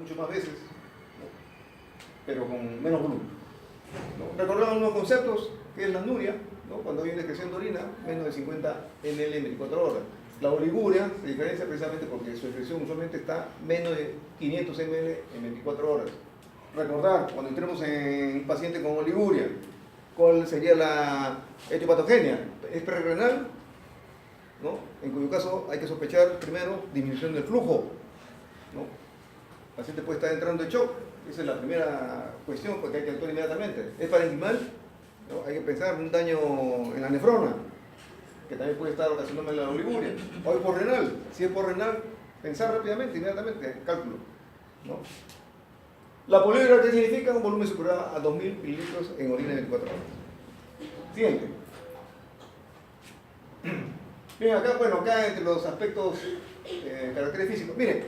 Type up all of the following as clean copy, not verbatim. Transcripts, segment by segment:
mucho más veces, ¿no? Pero con menos volumen, ¿no? Recordamos unos conceptos, que es la anuria, ¿no? Cuando hay una excreción de orina, menos de 50 ml en 24 horas. La oliguria se diferencia precisamente porque su excreción usualmente está menos de 500 ml en 24 horas. Recordar, cuando entremos en un paciente con oliguria, ¿cuál sería la etiopatogenia? ¿Es prerrenal? ¿No? En cuyo caso hay que sospechar primero disminución del flujo, ¿no? El paciente puede estar entrando en shock, esa es la primera cuestión porque hay que actuar inmediatamente. ¿Es parenquimal? ¿No? Hay que pensar en un daño en la nefrona, que también puede estar ocasionándome la oliguria. O es por renal, si es por renal, pensar rápidamente, inmediatamente, cálculo, ¿no? La poliuria, ¿qué significa? Un volumen superior a 2000 mililitros en orina en 24 horas. Siguiente. Bien, acá, bueno, acá entre los aspectos caracteres físicos. Miren,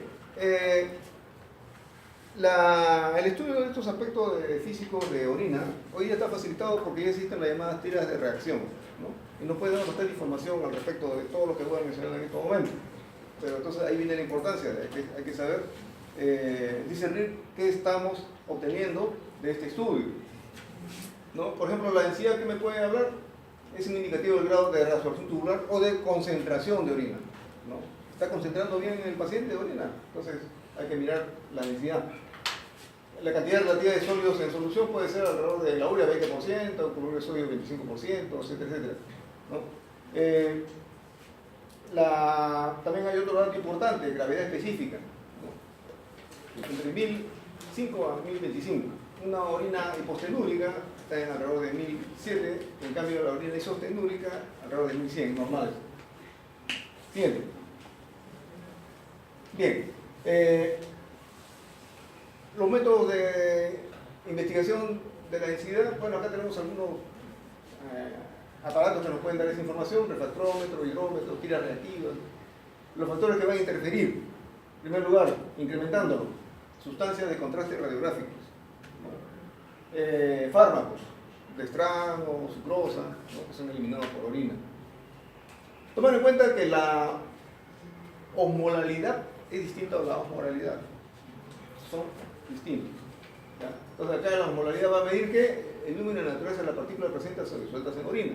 el estudio de estos aspectos físicos de orina hoy día está facilitado porque ya existen las llamadas tiras de reacción, ¿no? Y nos puede dar bastante información al respecto de todo lo que voy a mencionar en este momento. Pero entonces ahí viene la importancia, hay que saber discernir qué estamos obteniendo de este estudio, ¿no? Por ejemplo, la densidad que me puede hablar es un indicativo del grado de reabsorción tubular o de concentración de orina, ¿no? ¿Está concentrando bien el paciente de orina? Entonces hay que mirar la densidad. La cantidad relativa de sólidos en solución puede ser alrededor de la urea 20%, cloruro de sodio 25%, etcétera, etcétera, ¿no? También hay otro dato importante, gravedad específica, ¿no? Entre 1005 a 1025. Una orina hipostenúrica está en alrededor de 1007, en cambio la orina isostenúrica alrededor de 1100, normales. Siguiente. Bien. Los métodos de investigación de la densidad, bueno, acá tenemos algunos aparatos que nos pueden dar esa información, refractómetro, hidrómetro, tiras reactivas, los factores que van a interferir. En primer lugar, incrementándolo, sustancias de contraste radiográficos, ¿no? Fármacos, dextrano, sucrosa, ¿no? Que son eliminados por orina. Tomar en cuenta que la osmolalidad es distinta a la osmolaridad, son distintos, ¿ya? Entonces acá la osmolaridad va a medir que el número de naturaleza de las partículas presentes o disueltas en orina.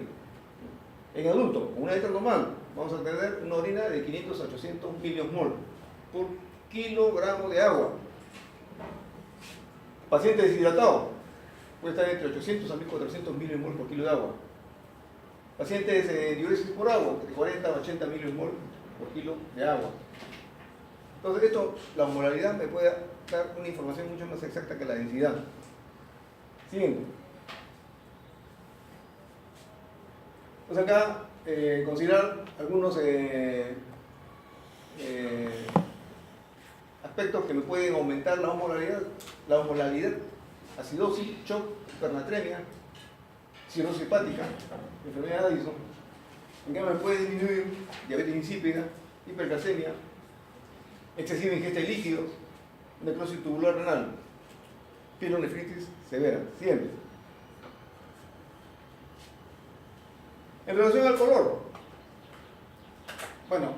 En adulto, con una dieta normal, vamos a tener una orina de 500 a 800 miliosmol por kilogramo de agua. Paciente deshidratado puede estar entre 800 a 1400 miliosmol por kilo de agua. Pacientes de diuresis por agua, de 40 a 80 miliosmol por kilo de agua. Entonces esto, la osmolaridad me puede dar una información mucho más exacta que la densidad. Siguiente. Pues acá considerar algunos aspectos que me pueden aumentar la osmolalidad, acidosis, shock, hipernatremia, cirrosis hepática, enfermedad de Addison. En cambio me puede disminuir diabetes insípida, hipercalcemia, excesiva ingesta de líquidos, necrosis tubular renal, pielonefritis severa. Siguiente. En relación al color, bueno,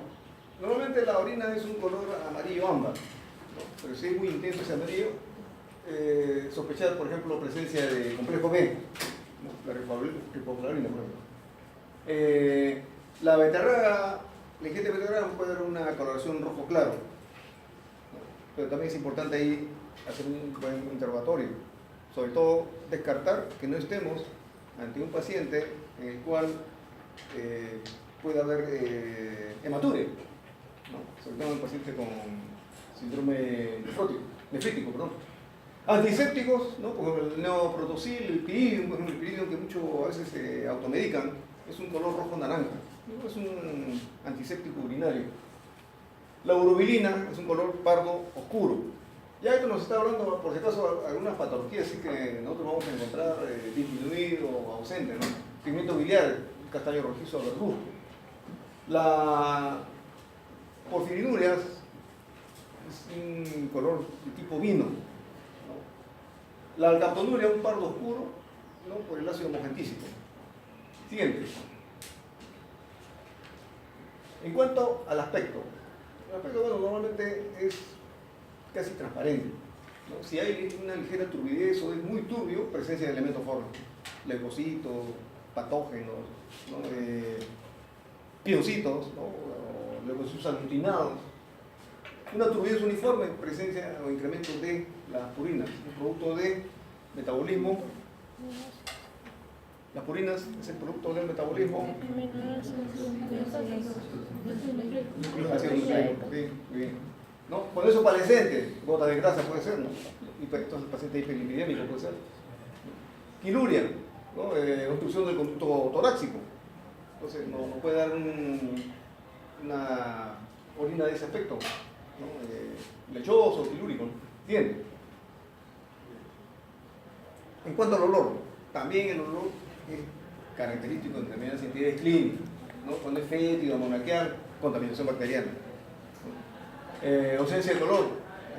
normalmente la orina es un color amarillo ámbar, ¿no? Pero si es muy intenso ese amarillo, sospechar, por ejemplo, presencia de complejo B, ¿no? La riboflavina, por ejemplo. La beterraga, la ingesta de beterraga puede dar una coloración rojo claro, ¿no? Pero también es importante ahí hacer un buen interrogatorio, sobre todo descartar que no estemos ante un paciente en el cual puede haber hematuria, ¿no? Sobre todo en un paciente con síndrome nefrítico, perdón. Antisépticos, ¿no? Como el neoprotosil, el piridium que muchos a veces se automedican, es un color rojo naranja, ¿no? Es un antiséptico urinario. La urobilina es un color pardo oscuro. Ya esto nos está hablando, por si acaso, algunas patologías así que nosotros vamos a encontrar disminuido o ausente, ¿no? Pigmento biliar, castaño rojizo verduzco. La porfirinuria es un color de tipo vino, ¿no? La alcaptonuria, un pardo oscuro, ¿no? Por el ácido mogentícico. Siguiente. En cuanto al aspecto, el aspecto, bueno, normalmente es casi transparente, ¿no? Si hay una ligera turbidez o es muy turbio, presencia de elementos fórmicos, leucocitos, patógenos, ¿no? Piocitos, ¿no? O leucocitos aglutinados. Una turbidez uniforme, presencia o incremento de las purinas, un producto de metabolismo. Las purinas es el producto del metabolismo. Ácido nucleico, sí, muy bien. ¿No? Con eso palescente, gota de grasa puede ser, ¿no? Entonces el paciente hiperlipidémico puede ser. Quiluria, ¿no? Obstrucción del conducto torácico. Entonces no puede dar una orina de ese aspecto, ¿no? Lechoso, quilúrico, ¿no? Bien. En cuanto al olor, también el olor es característico de determinadas entidades clínicas, ¿no? Cuando es fétido, amonaquial, contaminación bacteriana. Ausencia de color,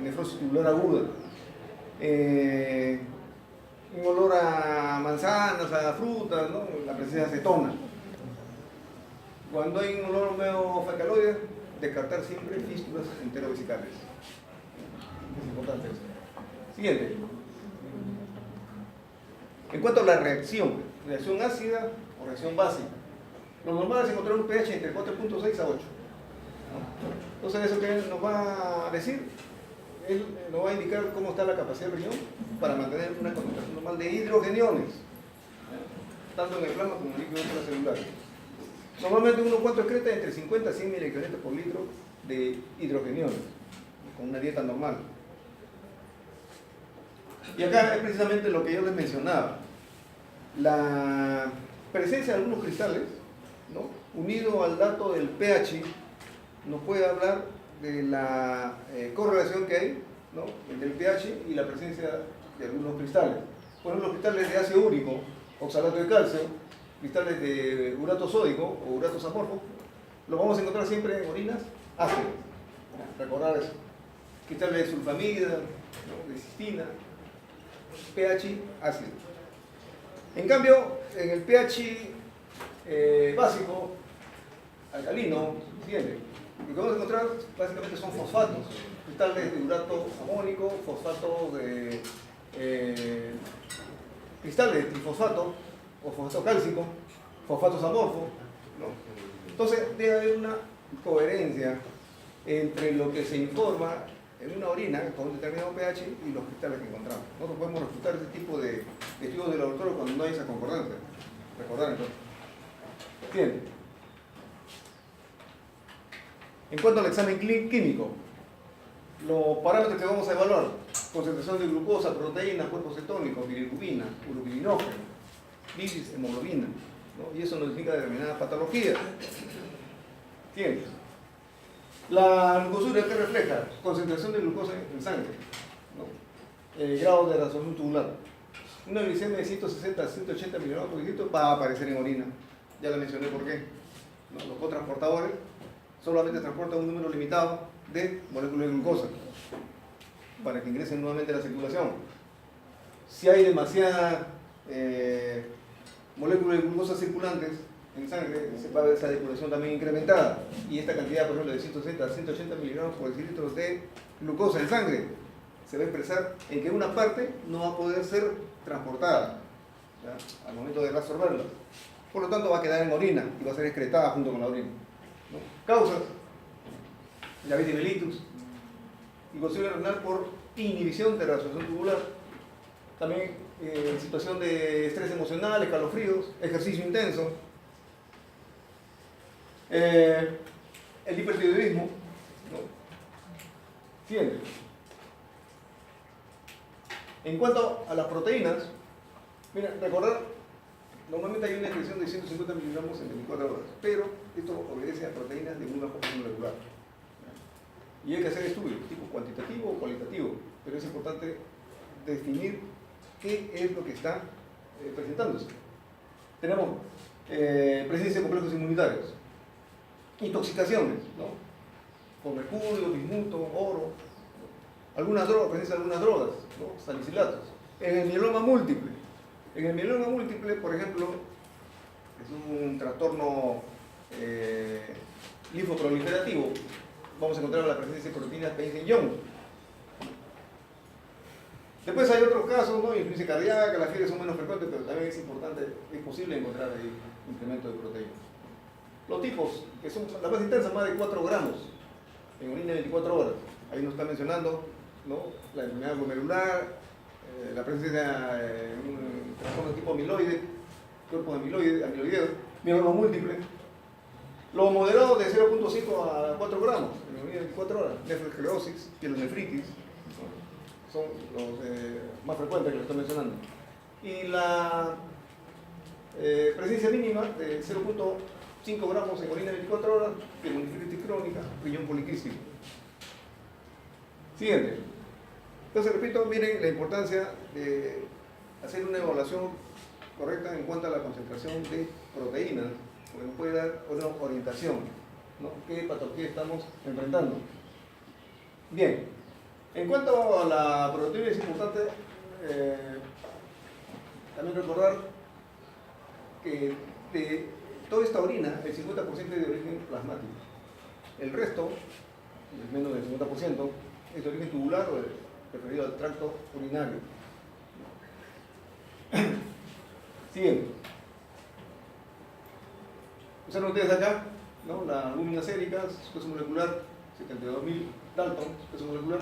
nefrosis tubular aguda, un olor a manzanas, a frutas, ¿no? La presencia de acetona. Cuando hay un olor medio fecaloide, descartar siempre fístulas enterovesicales. Es importante eso. Siguiente. En cuanto a la reacción ácida o reacción básica, lo normal es encontrar un pH entre 4.6 a 8. Entonces, ¿eso qué nos va a decir? Él nos va a indicar cómo está la capacidad del riñón para mantener una concentración normal de hidrogeniones, tanto en el plasma como en el líquido extracelular. Normalmente uno cuánto excreta entre 50 a 100 miligramos por litro de hidrogeniones, con una dieta normal. Y acá es precisamente lo que yo les mencionaba. La presencia de algunos cristales, ¿no? Unido al dato del pH, nos puede hablar de la correlación que hay, ¿no? Entre el pH y la presencia de algunos cristales. Por ejemplo, los cristales de ácido úrico, oxalato de calcio, cristales de urato sódico o uratos amorfos, los vamos a encontrar siempre en orinas ácidas. Recordar eso. Cristales de sulfamida, ¿no? De cistina, pH ácido. En cambio, en el pH básico, alcalino, ¿entiende? Lo que vamos a encontrar básicamente son fosfatos, cristales de urato amónico, fosfatos de cristales de trifosfato o fosfato cálcico, fosfatos amorfos, ¿no? Entonces debe haber una coherencia entre lo que se informa en una orina con un determinado pH y los cristales que encontramos. Nosotros podemos refutar ese tipo de estudios de laboratorio cuando no hay esa concordancia. Recordar entonces. Bien. En cuanto al examen químico, los parámetros que vamos a evaluar: concentración de glucosa, proteína, cuerpo cetónico, bilirrubina, urobilinógeno, bilis, hemoglobina, ¿no? Y eso nos indica determinadas patologías. Bien. La glucosuria, ¿qué refleja? Concentración de glucosa en sangre, ¿no? Grado de resolución tubular. Una glicemia de 160 a 180 miligramos por litro va a aparecer en orina. Ya la mencioné por qué, ¿no? Los cotransportadores solamente transportan un número limitado de moléculas de glucosa para que ingresen nuevamente a la circulación. Si hay demasiadas moléculas de glucosa circulantes en sangre, se va a ver esa depuración también incrementada. Y esta cantidad, por ejemplo, de 160 a 180 miligramos por decilitro de glucosa en sangre se va a expresar en que una parte no va a poder ser transportada, ¿ya?, al momento de reabsorberla. Por lo tanto, va a quedar en orina y va a ser excretada junto con la orina, ¿no? Causas: diabetes mellitus, insuficiencia renal por inhibición de reabsorción tubular, también situación de estrés emocional, escalofríos, ejercicio intenso, el hipertiroidismo, ¿no? ¿Entiendes? En cuanto a las proteínas, mira, recordar, normalmente hay una excreción de 150 miligramos en 24 horas, pero esto obedece a proteínas de muy bajo peso molecular. Y hay que hacer estudios, tipo cuantitativo o cualitativo, pero es importante definir qué es lo que está presentándose. Tenemos presencia de complejos inmunitarios, intoxicaciones, ¿no? Por mercurio, bismuto, oro, algunas drogas, presencia de algunas drogas, ¿no? Salicilatos. En el mieloma múltiple. En el mieloma múltiple, por ejemplo, es un trastorno linfoproliferativo. Vamos a encontrar la presencia de proteínas Pace-Young. Después hay otros casos, ¿no? Insuficiencia cardíaca, las fiebres son menos frecuentes, pero también es importante, es posible encontrar ahí incremento de proteínas. Los tipos, que son la más intensa, más de 4 gramos en orina de 24 horas. Ahí nos está mencionando, ¿no? La enfermedad glomerular, la presencia de un trastorno tipo amiloide, cuerpo amiloideo, mieloma múltiple. Lo moderado de 0.5 a 4 gramos en orina de 24 horas, nefroesclerosis, pielonefritis, son los más frecuentes que les estoy mencionando. Y la presencia mínima de 0.5 gramos en orina de 24 horas, pielonefritis crónica, riñón poliquístico. Siguiente. Entonces, repito, miren la importancia de hacer una evaluación correcta en cuanto a la concentración de proteínas, porque nos puede dar una orientación, ¿no? ¿Qué patología estamos enfrentando? Bien, en cuanto a la proteína es importante también recordar que de toda esta orina, el 50% es de origen plasmático. El resto, menos del 50%, es de origen tubular o referido al tracto urinario. Siguiente. Observen ustedes acá, ¿no? La albúmina sérica, su peso molecular 72.000 Dalton, su peso molecular,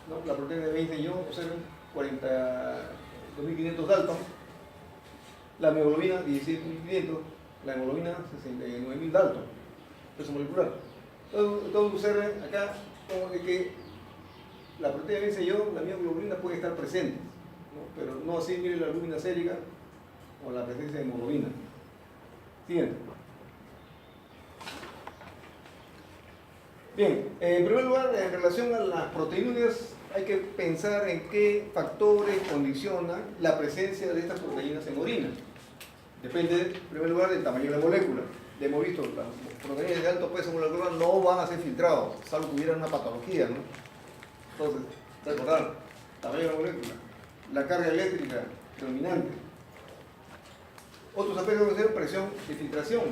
¿no? La proteína de Weinstein-Young, observen 42.500 Dalton, la hemoglobina 16.500, la hemoglobina 69.000 Dalton, peso molecular. Entonces observen acá como de que la proteína de Weinstein-Young, la mioglobina puede estar presente, ¿no? Pero no así, miren la albúmina sérica o la presencia de hemoglobina. Siguiente. Bien, en primer lugar, en relación a las proteínas, hay que pensar en qué factores condicionan la presencia de estas proteínas en orina. Depende, en primer lugar, del tamaño de la molécula. Ya hemos visto, las proteínas de alto peso molecular no van a ser filtrados, salvo que hubiera una patología, ¿no? Entonces, recordar, tamaño de la molécula, la carga eléctrica predominante. Otros aspectos deben ser presión y filtración,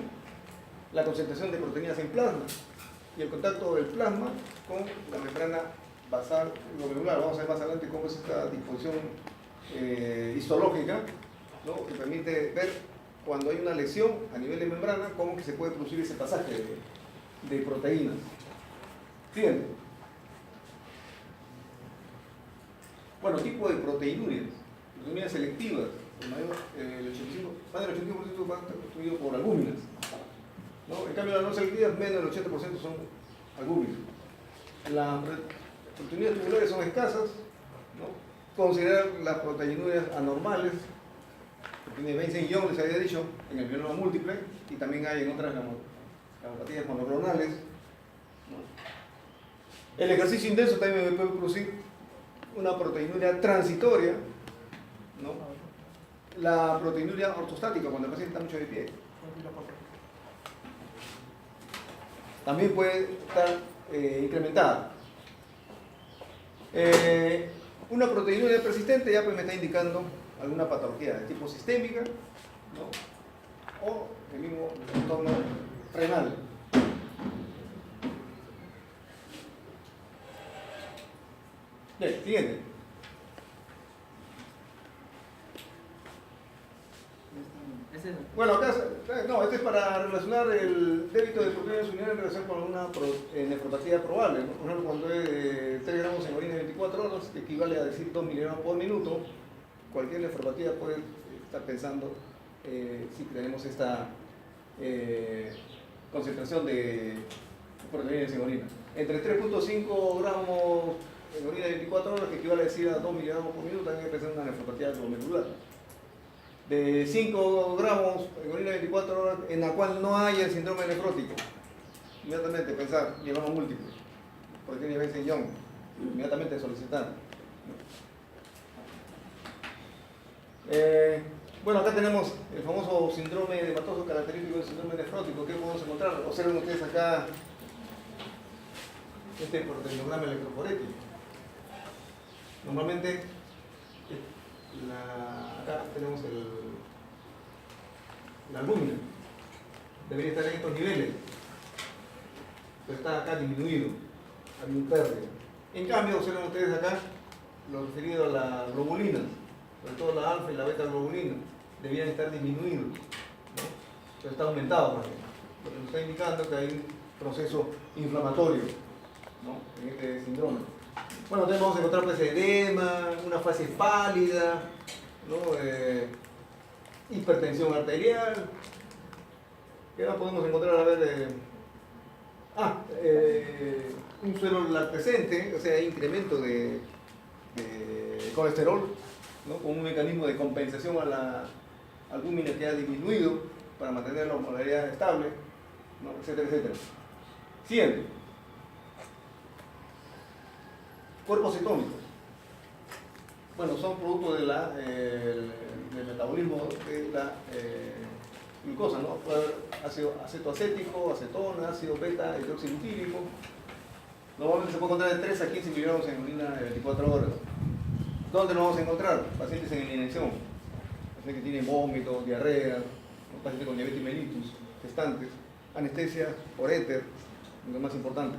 la concentración de proteínas en plasma y el contacto del plasma con la membrana basal glomerular. Vamos a ver más adelante cómo es esta disposición histológica, ¿no? Que permite ver cuando hay una lesión a nivel de membrana cómo que se puede producir ese pasaje de proteínas. Siguiente. Bueno, tipo de proteinurias selectivas, más del 85% van constituidos por albúminas, ¿no? En cambio, las no selectivas, menos del 80% son albúminas. Las proteinurias tubulares son escasas, ¿no? Considerar las proteinurias anormales, proteína de Weinstein-Young, les había dicho, en el mieloma múltiple, y también hay en otras gamopatías monoclonales, ¿no? El ejercicio intenso también puede producir una proteinuria transitoria, ¿no? La proteinuria ortostática, cuando el paciente está mucho de pie, también puede estar incrementada. Una proteinuria persistente ya pues me está indicando alguna patología de tipo sistémica, ¿no? O el mismo entorno renal. Bien, siguiente. Bueno, acá, no, este es para relacionar el débito de proteínas urinarias en relación con una nefropatía probable, ¿no? Por ejemplo, cuando es 3 gramos en orina de 24 horas, que equivale a decir 2 miligramos por minuto, cualquier nefropatía puede estar pensando si tenemos esta concentración de proteínas en orina. Entre 3.5 gramos en orina de 24 horas, que equivale a decir a 2 miligramos por minuto, también hay que pensar en una nefropatía glomerular. De 5 gramos en orina de 24 horas, en la cual no haya el síndrome nefrótico. Inmediatamente pensar, mieloma múltiple, proteína de Weinstein-Young, inmediatamente solicitar. Bueno, acá tenemos el famoso síndrome hematoso característico del síndrome nefrótico. ¿Qué podemos encontrar? Observen ustedes acá este proteinograma electroforético. Normalmente, acá tenemos la albúmina. Debería estar en estos niveles, pero está acá disminuido, hay un pérdida. En cambio, observen ustedes acá lo referido a la globulina, sobre todo la alfa y la beta globulina, debían estar disminuidos, ¿no? Pero está aumentado más bien, lo que nos está indicando que hay un proceso inflamatorio, ¿no? En este síndrome. Bueno, entonces vamos a encontrar pues edema, una fase pálida, ¿no? Hipertensión arterial. ¿Qué más podemos encontrar? A ver, un suelo lactescente, o sea, incremento de colesterol, ¿no? Con un mecanismo de compensación a la albúmina que ha disminuido para mantener la osmolaridad estable, ¿no? Etcétera, etcétera. Siguiente. Cuerpos cetónicos. Bueno, son producto de del metabolismo de la glucosa, ¿no? Puede haber ácido acetoacético, acetona, ácido beta, hidroxibutírico. Normalmente se puede encontrar de 3 a 15 miligramos en orina de 24 horas. ¿Dónde lo vamos a encontrar? Pacientes en inanición, pacientes que tienen vómitos, diarrea, pacientes con diabetes mellitus, gestantes, anestesia por éter, lo más importante.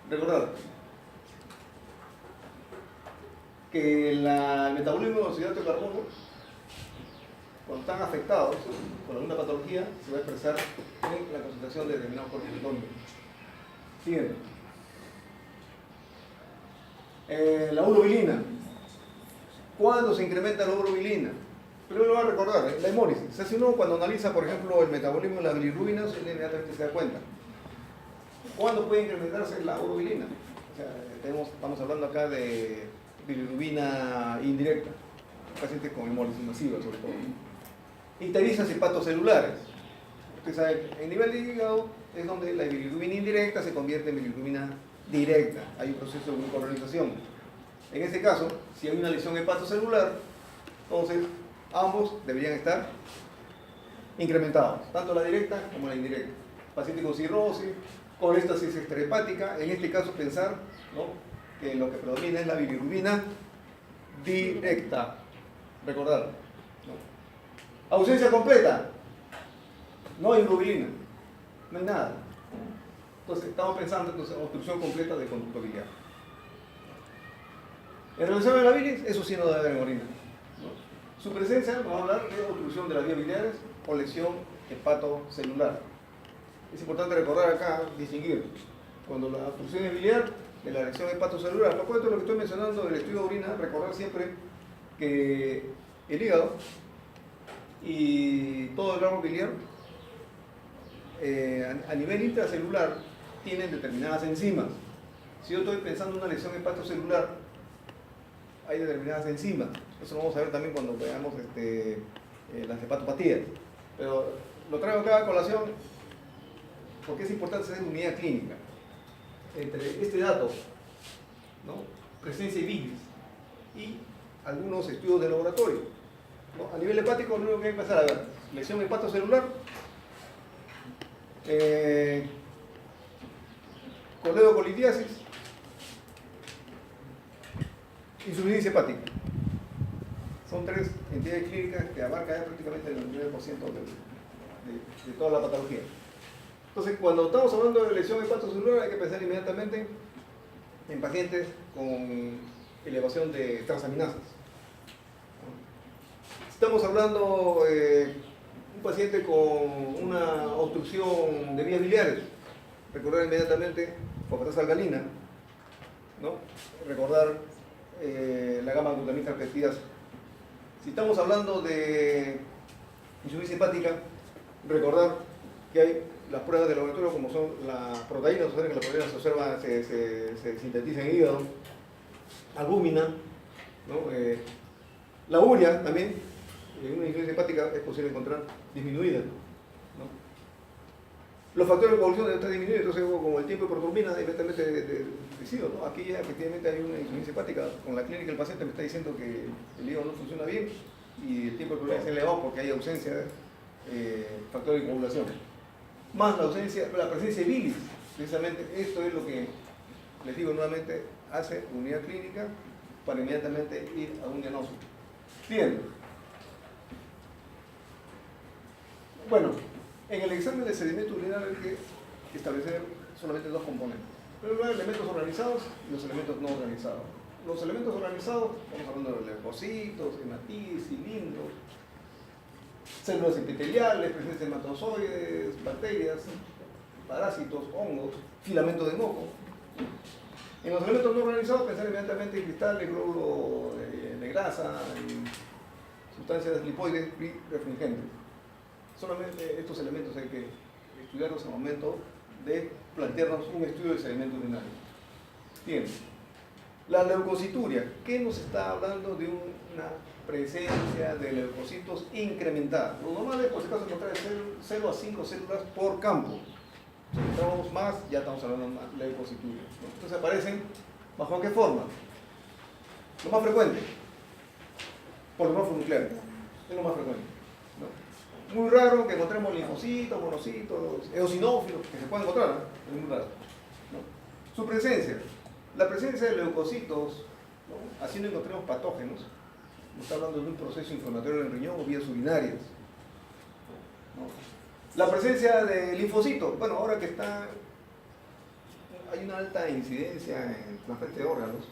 Recordar que el metabolismo de los hidratos de carbono, cuando están afectados por alguna patología, se va a expresar en la concentración de determinados cuerpos cetónicos. Siguiente. La urobilina. ¿Cuándo se incrementa la urobilina? Primero lo va a recordar, la hemólisis. Si uno cuando analiza, por ejemplo, el metabolismo de la bilirrubina, uno inmediatamente se da cuenta. ¿Cuándo puede incrementarse la urobilina? O sea, estamos hablando acá de bilirrubina indirecta, pacientes con hemólisis masiva sobre todo. Icterizas hepatocelulares. Usted sabe, en nivel de hígado es donde la bilirrubina indirecta se convierte en bilirrubina directa. Hay un proceso de glucoronización. En este caso, si hay una lesión hepatocelular, entonces ambos deberían estar incrementados, tanto la directa como la indirecta. Paciente con cirrosis, con éstasis extrahepática, en este caso pensar, ¿no?, que lo que predomina es la bilirrubina directa. Recordar, ¿no? Ausencia completa, no hay urobilina, no hay nada. Entonces estamos pensando en obstrucción completa de conducto biliar. En relación a la bilis, eso sí no debe haber en orina, ¿no? Su presencia nos va a hablar de obstrucción de las vías biliares o lesión hepatocelular. Es importante recordar acá, distinguir, cuando la obstrucción es biliar de la lesión hepatocelular. Por cuanto lo que estoy mencionando del estudio de orina, recordar siempre que el hígado y todo el árbol biliar a nivel intracelular tienen determinadas enzimas. Si yo estoy pensando en una lesión hepatocelular, hay determinadas enzimas. Eso lo vamos a ver también cuando veamos las hepatopatías. Pero lo traigo acá a colación porque es importante hacer unidad clínica entre este dato, ¿no?, presencia de bilis, y algunos estudios de laboratorio, ¿no? A nivel hepático, lo único que hay que empezar a ver: lesión hepatocelular, coledocolidiasis, insuficiencia hepática. Son 3 entidades clínicas que abarcan prácticamente el 99% de toda la patología. Entonces, cuando estamos hablando de lesión hepatocelular, hay que pensar inmediatamente en pacientes con elevación de transaminasas. Si estamos hablando de un paciente con una obstrucción de vías biliares, recordar inmediatamente fosfatasa alcalina, ¿no? Recordar la gamma-glutamina peptidasa. Si estamos hablando de insuficiencia hepática, recordar que hay las pruebas de laboratorio, como son las proteínas, que las proteínas se observan, se sintetizan en el hígado, albúmina, ¿no? La urea también, en una insuficiencia hepática es posible encontrar disminuida, ¿no? Los factores de coagulación deben estar disminuidos, entonces como el tiempo de proturbina inmediatamente decido, ¿no? Aquí ya efectivamente hay una insuficiencia hepática, con la clínica el paciente me está diciendo que el hígado no funciona bien y el tiempo de proturbina es elevado porque hay ausencia de factores de coagulación. Más la presencia de bilis, precisamente esto es lo que, les digo nuevamente, hace unidad clínica para inmediatamente ir a un diagnóstico. Bien. Bueno, en el examen de sedimento urinario hay que establecer solamente 2 componentes. Pero los elementos organizados y los elementos no organizados. los elementos organizados, estamos hablando de leucocitos, hematíes, cilindros, células epiteliales, presencia de hematozoides, bacterias, parásitos, hongos, filamentos de moco. En los elementos no organizados, pensar inmediatamente en cristales, glóbulos de grasa, y sustancias lipoides y refringentes. Solamente estos elementos hay que estudiarlos al momento de plantearnos un estudio de sedimento urinario. Bien, la leucocituria, ¿qué nos está hablando de una presencia de leucocitos incrementada? Lo normal es, por si acaso, encontrar 0 a 5 células por campo. Si encontramos más, ya estamos hablando de leucocituria, ¿no? Entonces aparecen, ¿bajo qué forma? Lo más frecuente, polimorfo-nuclear, es lo más frecuente, ¿no? Muy raro que encontremos linfocitos, monocitos, eosinófilos, que se pueden encontrar, ¿no? Es muy raro, ¿no? Su presencia, la presencia de leucocitos, ¿no? Así no encontremos patógenos, no está hablando de un proceso inflamatorio en el riñón o vías urinarias, ¿no? La presencia de linfocitos, bueno, ahora que hay una alta incidencia en trasplante de órganos,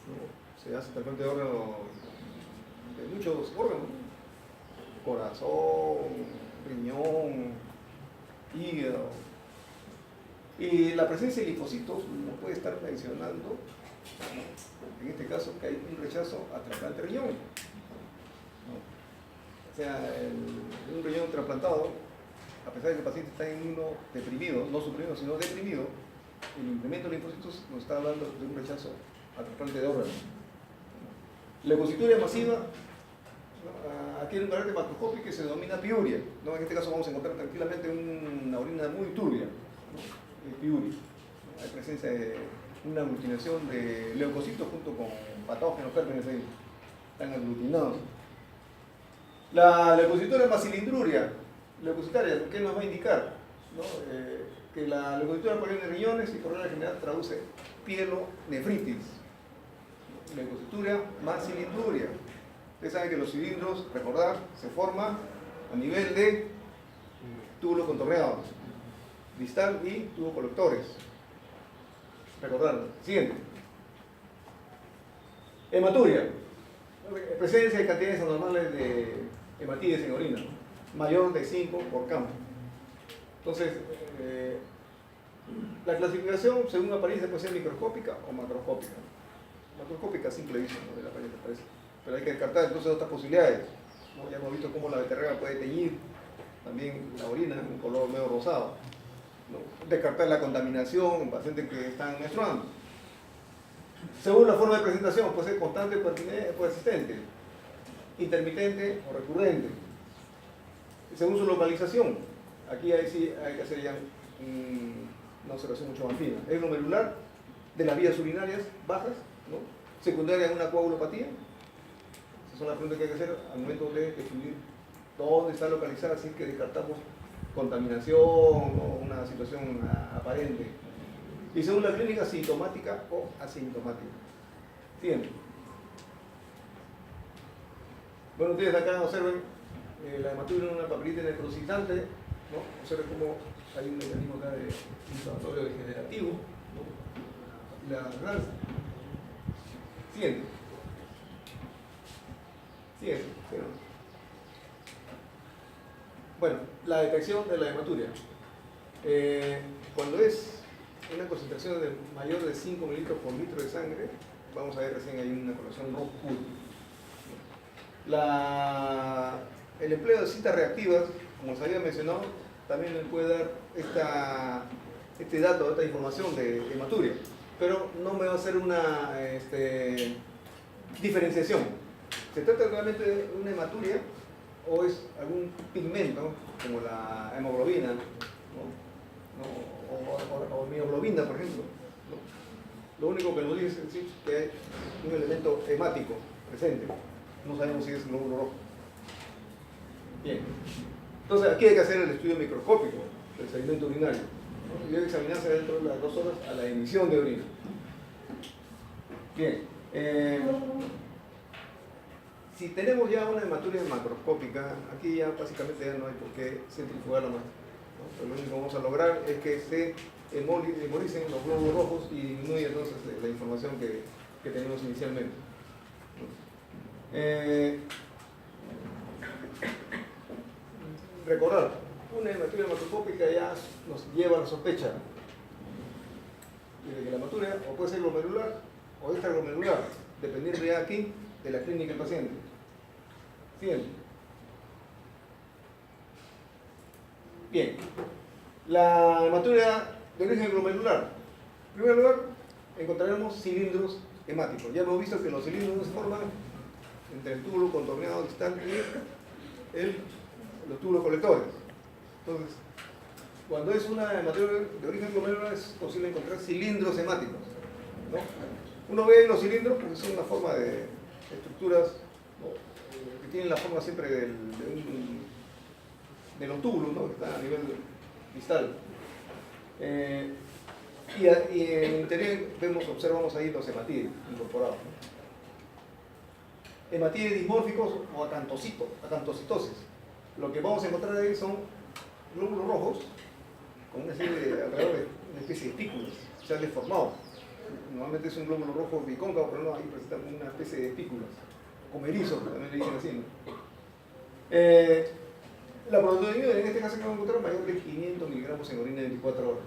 ¿no? Se hace trasplante de órganos, de muchos órganos, corazón, riñón, hígado, y la presencia de linfocitos nos puede estar mencionando, ¿no? En este caso, que hay un rechazo a trasplante de riñón, ¿no? O sea, un riñón trasplantado, a pesar de que el paciente está inmunodeprimido, no suprimido, sino deprimido, el incremento de linfocitos nos está hablando de un rechazo a trasplante de órganos. Leucocituria masiva, ¿no? Aquí hay un carácter macroscópico que se denomina piuria, ¿no? En este caso vamos a encontrar tranquilamente una orina muy turbia, ¿no? Piuria, ¿no? Hay presencia de una aglutinación de leucocitos junto con patógenos, gérmenes ahí, están aglutinados. La leucocituria macilindruria, leucocitaria, ¿qué nos va a indicar? ¿No? Que la leucocituria proviene de riñones y por regla general traduce pielonefritis. Leucocituria macilindruria. Ustedes saben que los cilindros, recordar, se forman a nivel de túbulos contorneados, distal y tubo colectores. Recordar. Siguiente. Hematuria. Presencia de cantidades anormales de hematíes en orina, mayor de 5 por campo. Entonces, la clasificación según apariencia puede ser microscópica o macroscópica. Macroscópica a simple vista, ¿no? De la apariencia parece. Pero hay que descartar entonces otras posibilidades, ¿no? Ya hemos visto cómo la beterraga puede teñir también la orina en un color medio rosado, ¿no? Descartar la contaminación en pacientes que están menstruando. Según la forma de presentación, puede ser constante o persistente, intermitente o recurrente. Según su localización, aquí sí hay que hacer ya una observación mucho más fina. Es glomerular de las vías urinarias bajas, ¿no? Secundaria en una coagulopatía. Esas son las preguntas que hay que hacer al momento de definir dónde está localizada, así que descartamos contaminación o una situación aparente. Y según la clínica, sintomática o asintomática. Siguiente. Bueno, ustedes acá observen la hematuria en una papilita necrositante, ¿no? Observen cómo hay un mecanismo acá de inflamatorio degenerativo, ¿no? La grasa. Siguiente. Siguiente. Bueno, la detección de la hematuria. Cuando es una concentración de mayor de 5 mililitros por litro de sangre, vamos a ver recién hay una correlación rojo puro. El empleo de citas reactivas, como se había mencionado, también nos puede dar este dato, esta información de hematuria, pero no me va a hacer una diferenciación. ¿Se trata realmente de una hematuria o es algún pigmento como la hemoglobina, ¿no? O mioglobina, por ejemplo, ¿no? Lo único que nos dice es que hay un elemento hemático presente. No sabemos si es glóbulo rojo. Bien. Entonces aquí hay que hacer el estudio microscópico del sedimento urinario, ¿no? Y debe examinarse dentro de las 2 horas a la emisión de orina. Bien. Si tenemos ya una hematuria macroscópica, aquí ya básicamente ya no hay por qué centrifugarla más, ¿no? Pero lo único que vamos a lograr es que se hemoricen los glóbulos rojos y disminuye entonces la información que que tenemos inicialmente. Recordar, una hematuria hematocópica ya nos lleva a la sospecha de que la hematuria o puede ser glomerular o extraglomerular, dependiendo ya aquí de la clínica del paciente. Bien. Bien. La hematuria de origen glomerular. En primer lugar, encontraremos cilindros hemáticos. Ya hemos visto que los cilindros se forman entre el túbulo contorneado distal y los túbulos colectores. Entonces, cuando es una hematuria de origen glomerular es posible encontrar cilindros hemáticos, ¿no? Uno ve los cilindros porque son una forma de estructuras, ¿no? Que tienen la forma siempre de los túbulos, ¿no? Que están a nivel distal. Y en el interior observamos ahí los hematídeos incorporados, ¿no? Hematídeos dismórficos o acantocitosis. Lo que vamos a encontrar ahí son glóbulos rojos con una serie de, alrededor de una especie de espículas, o sea, deformados. Normalmente es un glóbulo rojo bicóncavo, pero no, ahí presenta una especie de espículas, como erizos, también le dicen así, ¿no? La proteinúria en este caso que vamos a encontrar mayor de 500 miligramos en orina en 24 horas.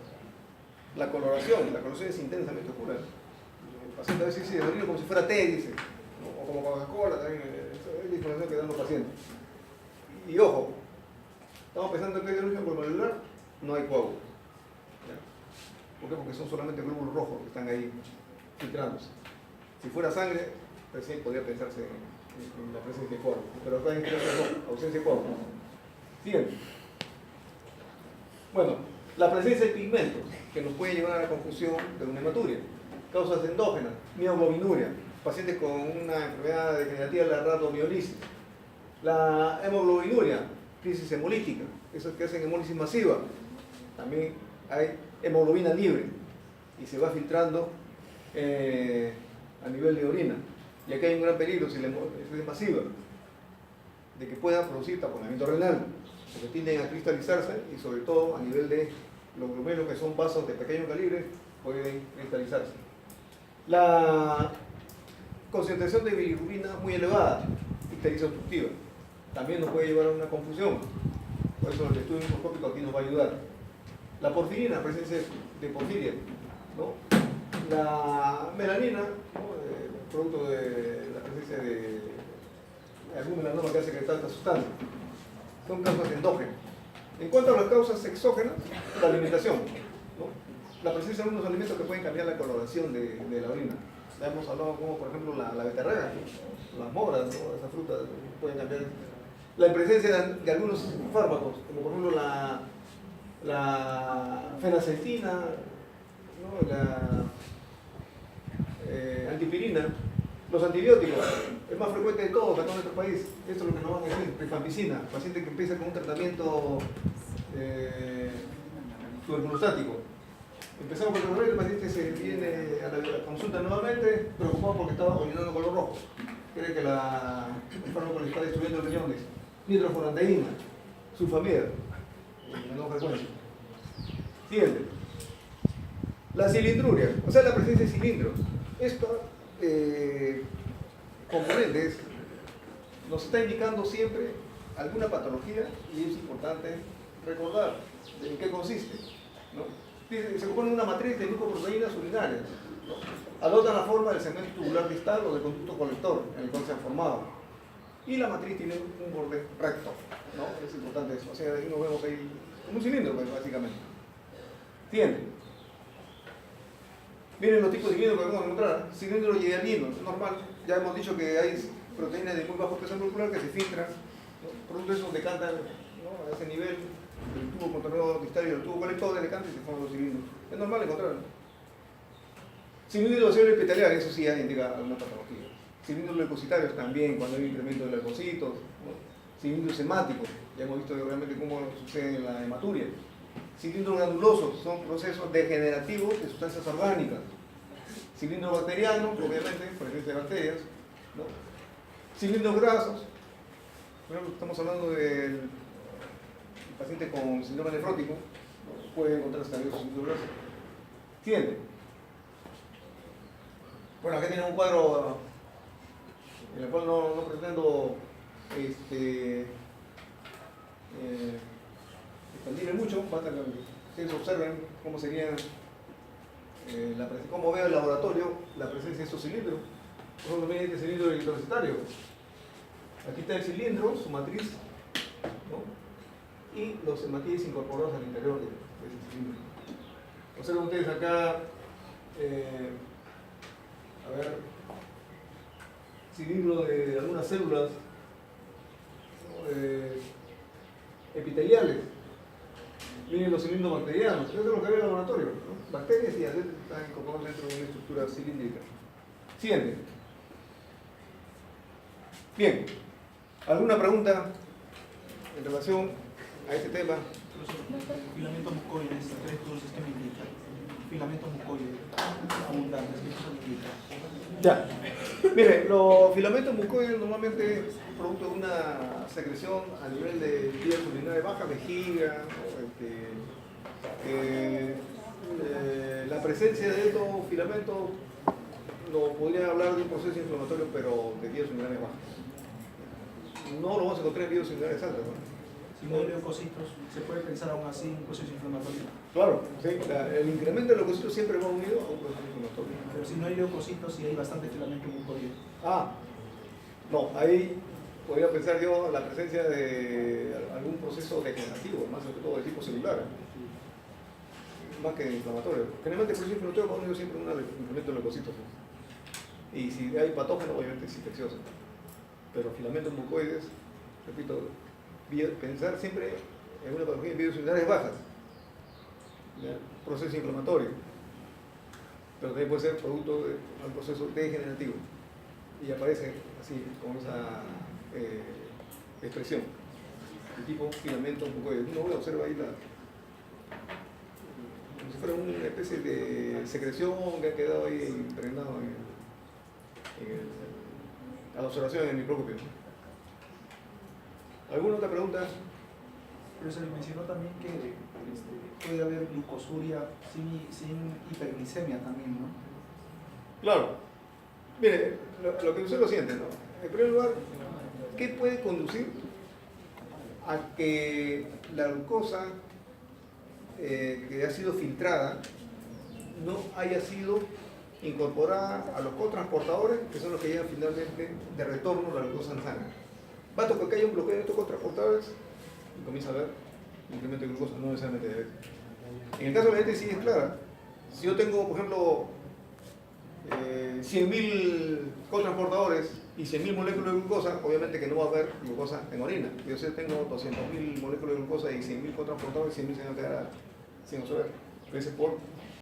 La coloración es intensamente oscura. El paciente a veces dice orina como si fuera té, dice, ¿no? O como Coca-Cola, también es la información que dan los pacientes. Y ojo, estamos pensando que hay origen glomerular, no hay coágulos. ¿Por qué? Porque son solamente glóbulos rojos que están ahí filtrándose. Si fuera sangre, recién podría pensarse en la presencia de coágulos, pero acá en este caso no, ausencia de coágulos. Siguiente. Bueno, la presencia de pigmentos que nos puede llevar a la confusión de una hematuria. Causas endógenas, mioglobinuria, pacientes con una enfermedad degenerativa de la rhabdomiolisis. La hemoglobinuria, crisis hemolítica, esos que hacen hemólisis masiva. También hay hemoglobina libre y se va filtrando a nivel de orina. Y aquí hay un gran peligro si la hemólisis es masiva, de que pueda producir taponamiento renal, porque tienden a cristalizarse y sobre todo a nivel de los glomérulos, que son vasos de pequeño calibre, pueden cristalizarse. La concentración de bilirrubina muy elevada, ictericia obstructiva, también nos puede llevar a una confusión. Por eso el estudio microscópico aquí nos va a ayudar. La porfirina, presencia de porfiria, ¿no? La melanina, ¿no? Producto de la presencia de algún melanoma que hace que tanta sustancia. Son causas endógenas. En cuanto a las causas exógenas, la alimentación, ¿no? La presencia de algunos alimentos que pueden cambiar la coloración de la orina. Ya hemos hablado como por ejemplo la beterraga, ¿no? Las moras, ¿no? Esas frutas pueden cambiar. La presencia de algunos fármacos, como por ejemplo la fenacetina, ¿no? La antipirina, los antibióticos, el más frecuente de todos acá en nuestro país. Esto es lo que nos van a decir: rifampicina, paciente que empieza con un tratamiento tuberculostático. Empezamos con el paciente se viene a la consulta nuevamente preocupado porque estaba orinando color rojo. Cree que el fármaco le está destruyendo el riñón. Nitrofuranteína, sulfamida, menor frecuencia. Siguiente. La cilindruria, o sea, la presencia de cilindros. Esta componentes nos está indicando siempre alguna patología y es importante recordar en qué consiste, ¿no? Se compone una matriz de glucoproteínas urinarias, ¿no? Adoptan la forma del segmento tubular distal o del conducto colector en el cual se han formado. Y la matriz tiene un borde recto, ¿no? Es importante eso. O sea, ahí nos vemos ahí como un cilindro, pues, básicamente. Siguiente. Miren los tipos de cilindros que vamos a encontrar. Cilindro hialino, es normal. Ya hemos dicho que hay proteínas de muy bajo peso molecular que se filtran, ¿no? Producto de eso decantan, ¿no? A ese nivel del tubo contorneado distal y del tubo colector, decantan y se forman los cilindros. Es normal encontrarlo. Cilindros epitelial, eso sí ya indica alguna patología. Cilindros leucocitarios también, cuando hay incremento de leucocitos, ¿no? Cilindros hemáticos, ya hemos visto realmente cómo sucede en la hematuria. Cilindros granulosos, son procesos degenerativos de sustancias orgánicas. Cilindros bacterianos, obviamente, presencia de bacterias, ¿no? Cilindros grasos, por ejemplo, estamos hablando del paciente con síndrome nefrótico, ¿no? Puede encontrarse también sus cilindros grasos. Siguiente. Bueno, acá tienen un cuadro en el cual no pretendo expandirme mucho, basta que ustedes observen cómo sería, cómo veo el laboratorio la presencia de estos cilindros. Por ejemplo, miren este cilindro electrocitario. Aquí está el cilindro, su matriz, ¿no? Y los hematíes incorporados al interior de ese cilindro. Observen ustedes acá, a ver, cilindro de algunas células, ¿no? Epiteliales. Miren los cilindros bacterianos, eso es lo que ve en el laboratorio, ¿no? Bacterias y adentro están incorporadas dentro de una estructura cilíndrica. Siguiente. Bien, ¿alguna pregunta en relación a este tema? Filamento mucoide, tres dulces que me indican. Filamento mucoide, abundantes, ¿qué eso me indica? Ya. Mire, los filamentos mucoides normalmente producto de una secreción a nivel de vías urinarias baja, vejiga, ¿no? La presencia de estos filamentos no podría hablar de un proceso inflamatorio, pero de vías urinarias bajas. No lo vamos a encontrar en vías urinarias altas, ¿no? Si no hay leucocitos, ¿se puede pensar aún así en un proceso inflamatorio? Claro, sí, el incremento de leucocitos siempre va unido a un proceso inflamatorio. Pero si no hay leucocitos y hay bastante filamento mucoide. No, ahí podría pensar yo la presencia de algún proceso degenerativo, más sobre todo de tipo celular, más que inflamatorio. Generalmente el proceso inflamatorio va unido siempre a un incremento de leucocitos, ¿no? Y si hay patógeno, obviamente es infeccioso. Pero filamentos mucoides, repito, pensar siempre en una patología de vías urinarias bajas, ¿ya? Proceso inflamatorio, pero también puede ser producto de un proceso degenerativo y aparece así con esa expresión de tipo filamento mucoide. Uno observa ahí como si fuera una especie de secreción que ha quedado ahí impregnado a la observación en el microscopio. ¿Alguna otra pregunta? Pero se le mencionó también que puede haber glucosuria sin hiperglicemia también, ¿no? Claro. Mire, lo que usted lo siente, ¿no? En primer lugar, ¿qué puede conducir a que la glucosa que ha sido filtrada no haya sido incorporada a los cotransportadores, que son los que llevan finalmente de retorno la glucosa en sangre? Basta porque haya un bloqueo de estos cotransportadores y comienza a haber incremento de glucosa, no necesariamente de diabetes. En el caso de la diabetes sí es clara. Si yo tengo, por ejemplo, 100.000 cotransportadores y 100.000 moléculas de glucosa, obviamente que no va a haber glucosa en orina. Yo sé, tengo 200.000 moléculas de glucosa y 100.000 cotransportadores y 100.000 se van a quedar sin absorber. Por